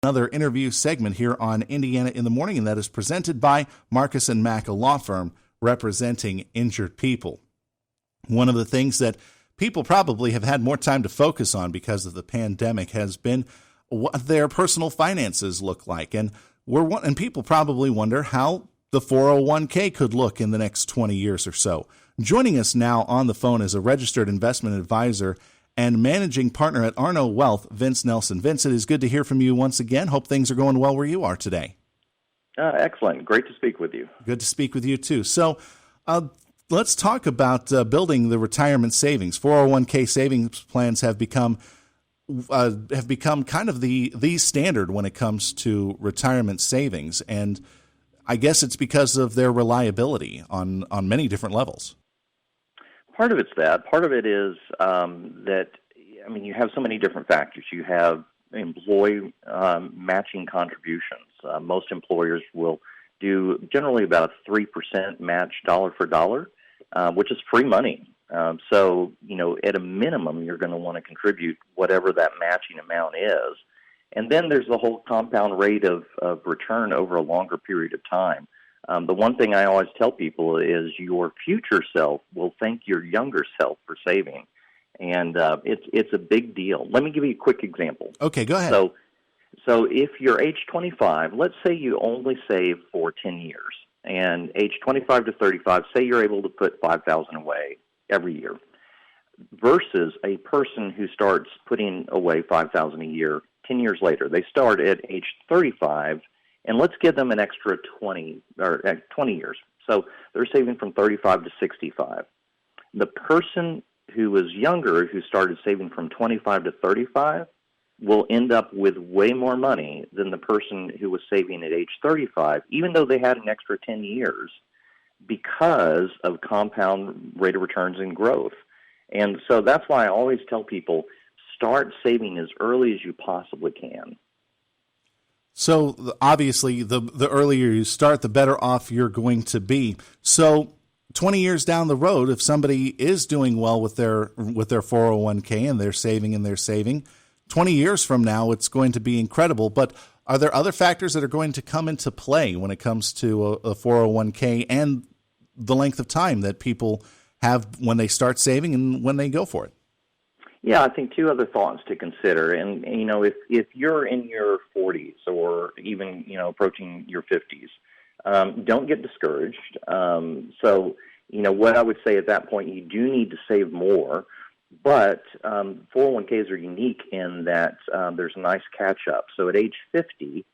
Another interview segment here on Indiana in the Morning, and that is presented by Marcus and Mack, a law firm representing injured people. One of the things that people probably have had more time to focus on because of the pandemic has been what their personal finances look like. And people probably wonder how the 401k could look in the next 20 years or so. Joining us now on the phone is a registered investment advisor and managing partner at ARNO Wealth, Vince Nelson. Vince, it is good to hear from you once again. Hope things are going well where you are today. Excellent. Great to speak with you. Good to speak with you, too. So let's talk about building the retirement savings. 401k savings plans have become kind of the standard when it comes to retirement savings. And I guess it's because of their reliability on many different levels. Part of it's that. Part of it is you have so many different factors. You have employee matching contributions. Most employers will do generally about a 3% match dollar for dollar, which is free money. So, at a minimum, you're going to want to contribute whatever that matching amount is. And then there's the whole compound rate of return over a longer period of time. The one thing I always tell people is your future self will thank your younger self for saving. And it's a big deal. Let me give you a quick example. Okay, go ahead. So if you're age 25, let's say you only save for 10 years. And age 25 to 35, say you're able to put $5,000 away every year versus a person who starts putting away $5,000 a year 10 years later. They start at age 35. And let's give them an extra 20 years. So they're saving from 35 to 65. The person who was younger, who started saving from 25 to 35, will end up with way more money than the person who was saving at age 35, even though they had an extra 10 years, because of compound rate of returns and growth. And so that's why I always tell people, start saving as early as you possibly can. So obviously, the earlier you start, the better off you're going to be. So 20 years down the road, if somebody is doing well with their 401k and they're saving, 20 years from now, it's going to be incredible. But are there other factors that are going to come into play when it comes to a 401k and the length of time that people have when they start saving and when they go for it? Yeah, I think two other thoughts to consider. And, if you're in your 40s or even, approaching your 50s, don't get discouraged. So, what I would say at that point, you do need to save more. But 401ks are unique in that there's a nice catch-up. So at age 50,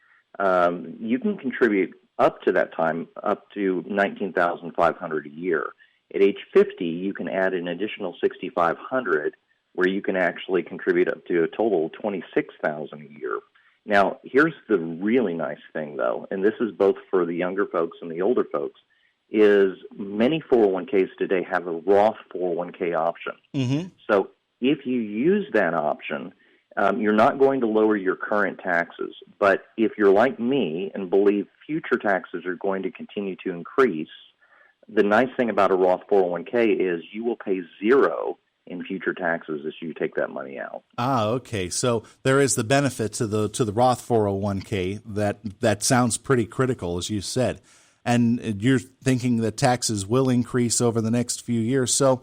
you can contribute up to that time up to $19,500 a year. At age 50, you can add an additional $6,500 where you can actually contribute up to a total of $26,000 a year. Now, here's the really nice thing, though, and this is both for the younger folks and the older folks, is many 401ks today have a Roth 401k option. Mm-hmm. So if you use that option, you're not going to lower your current taxes. But if you're like me and believe future taxes are going to continue to increase, the nice thing about a Roth 401k is you will pay zero in future taxes as you take that money out. Okay. So there is the benefit to the Roth 401k that sounds pretty critical, as you said. And you're thinking that taxes will increase over the next few years. So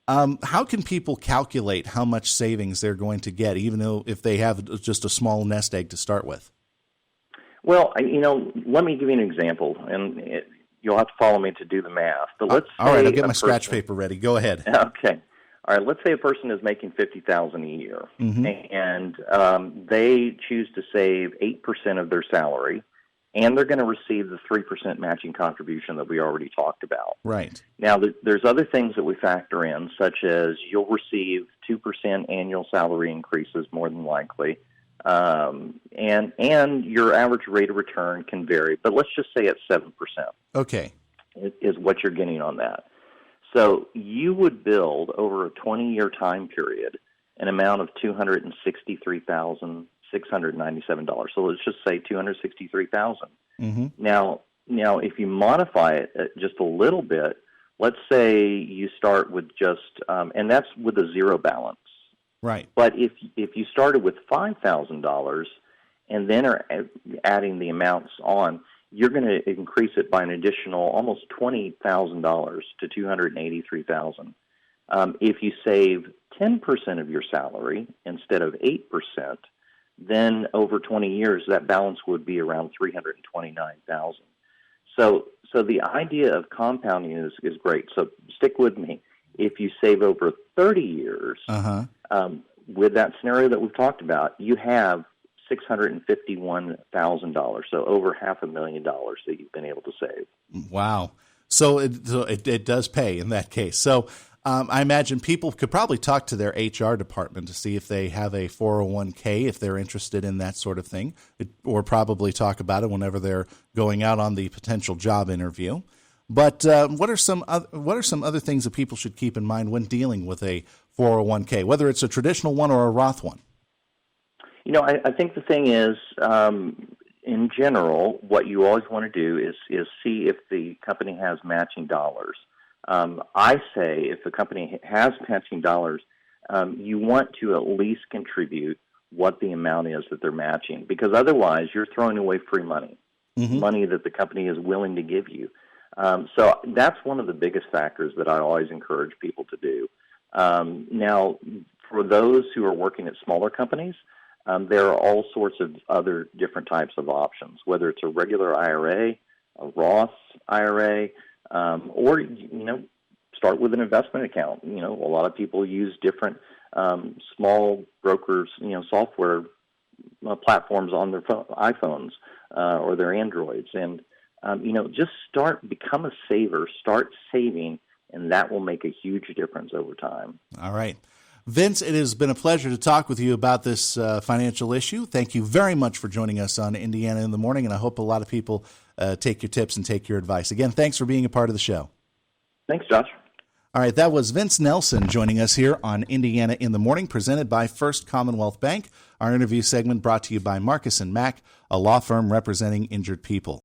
how can people calculate how much savings they're going to get, even though if they have just a small nest egg to start with? Well, let me give you an example, and you'll have to follow me to do the math. But let's all right, I'll get my scratch paper ready. Go ahead. Okay. All right, let's say a person is making $50,000 a year, mm-hmm. and they choose to save 8% of their salary, and they're going to receive the 3% matching contribution that we already talked about. Right. Now, there's other things that we factor in, such as you'll receive 2% annual salary increases more than likely, and your average rate of return can vary, but let's just say it's 7%. Okay. Is what you're getting on that. So you would build over a 20-year time period an amount of $263,697. So let's just say $263,000. Mm-hmm. Now, if you modify it just a little bit, let's say you start with just, and that's with a zero balance. Right. But if you started with $5,000 and then are adding the amounts on, you're going to increase it by an additional almost $20,000 to $283,000. If you save 10% of your salary instead of 8%, then over 20 years that balance would be around $329,000. So the idea of compounding is great. So stick with me. If you save over 30 years, with that scenario that we've talked about, you have $651,000, so over $500,000 that you've been able to save. Wow. So it does pay in that case. So I imagine people could probably talk to their HR department to see if they have a 401k, if they're interested in that sort of thing, or probably talk about it whenever they're going out on the potential job interview. But what are some other things that people should keep in mind when dealing with a 401k, whether it's a traditional one or a Roth one? I think the thing is, in general, what you always want to do is see if the company has matching dollars. I say if the company has matching dollars, you want to at least contribute what the amount is that they're matching, because otherwise you're throwing away free money, money that the company is willing to give you. So that's one of the biggest factors that I always encourage people to do. Now, for those who are working at smaller companies, there are all sorts of other different types of options, whether it's a regular IRA, a Roth IRA, or, start with an investment account. A lot of people use different small brokers, software platforms on their iPhones or their Androids. And, just become a saver, start saving, and that will make a huge difference over time. All right. Vince, it has been a pleasure to talk with you about this financial issue. Thank you very much for joining us on Indiana in the Morning, and I hope a lot of people take your tips and take your advice. Again, thanks for being a part of the show. Thanks, Josh. All right, that was Vince Nelson joining us here on Indiana in the Morning, presented by First Commonwealth Bank. Our interview segment brought to you by Marcus & Mack, a law firm representing injured people.